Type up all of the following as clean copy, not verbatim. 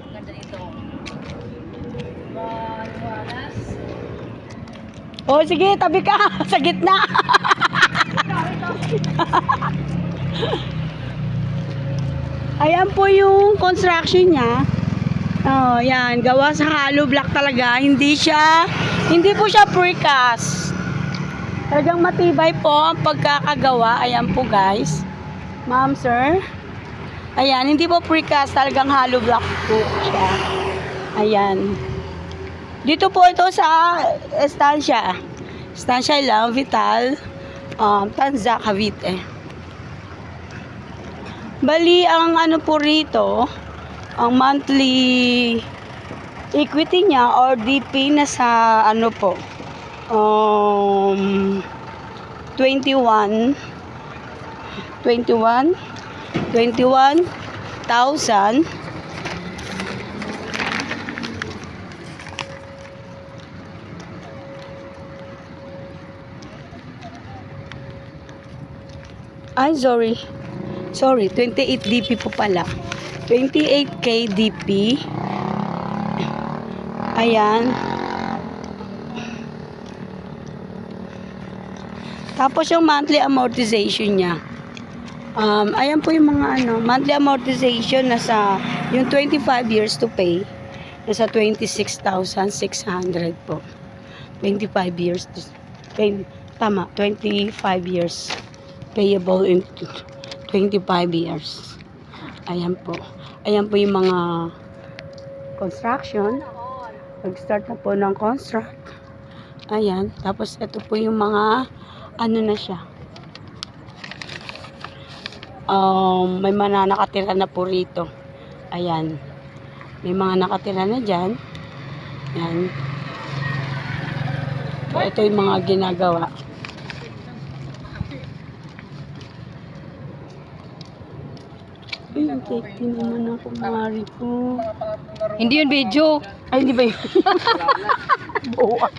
Ganda ito. Maliwalas. Oh, sige, tabi ka. Sa gitna. Ayan po yung construction niya. Oh, yan. Gawa sa hollow block talaga. Hindi po siya precast. Talagang matibay po ang pagkakagawa. Ayan po, guys. Ma'am, sir. Ayan, hindi po precast. Talagang hollow block po siya. Ayan. Dito po ito sa estancia. Estancia lang, Vital. Tanza, Cavite. Bali, ang ano po rito, ang monthly equity niya or DP na sa ano po, 21,000. Ay, sorry, 28 DP po pala. 28K DP. Ayan. Tapos yung monthly amortization niya. Ayan po yung mga monthly amortization nasa yung 25 years to pay. Nasa 26,600 po. 25 years to tama, 25 years. Payable in 25 years. Ayan po. Ayan po yung mga construction. Nag-start na po ng construct. Ayan. Tapos ito po yung mga ano na siya. May mga nakatira na po rito. Ayan. May mga nakatira na dyan. Ayan. So, ito yung mga ginagawa. Ay, cake naman ako, mari ko. Hindi yun video. Ay, hindi ba yun? Buwan.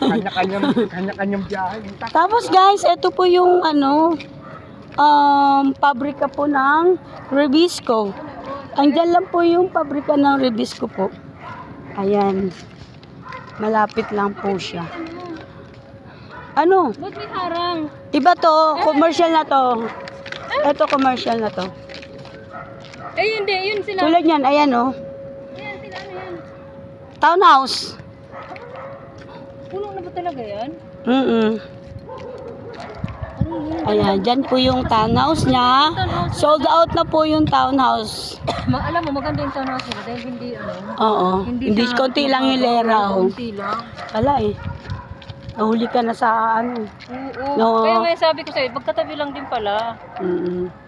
Kanya-kanyang biyahe. Tapos guys, ito po yung pabrika po ng Rebisco. Andyan lang po yung pabrika ng Rebisco po. Ayan. Malapit lang po siya. Ano? Ba't may harang? Iba to, commercial na to. Ito commercial na to. Eh, hindi. Yun sila. Tulad yan, ayan oh. Ayan, sila ano yan? Townhouse. Puno na ba talaga yan? Mm. Ano yun? Ayan, dyan po yung townhouse niya. Sold out na po yung townhouse. Alam mo, maganda yung townhouse nila dahil hindi Oo. Hindi siya- konti lang yung lera. Oh. Konti lang. Wala eh. Nahuli ka na sa ano. Oo. No. Kaya nga sabi ko sa'yo, magkatabi lang din pala. Mm. Diba?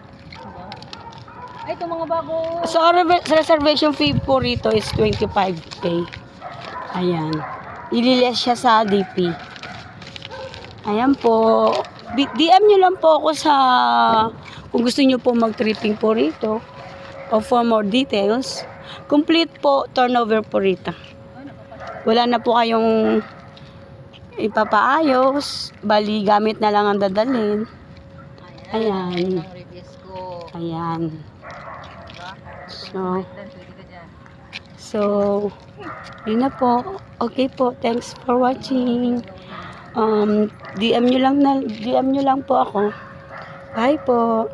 Ay, itong mga bago. So, reservation fee po rito is 25K. Ayan. Ililes siya sa DP. Ayan po. DM nyo lang po ako sa kung gusto nyo po mag-tripping po rito o for more details. Complete po turnover po rito. Wala na po kayong ipapaayos. Bali, gamit na lang ang dadalhin. Ayan. Ayan. So, yun na po. Okay po. Thanks for watching. DM nyo lang po ako. Bye po.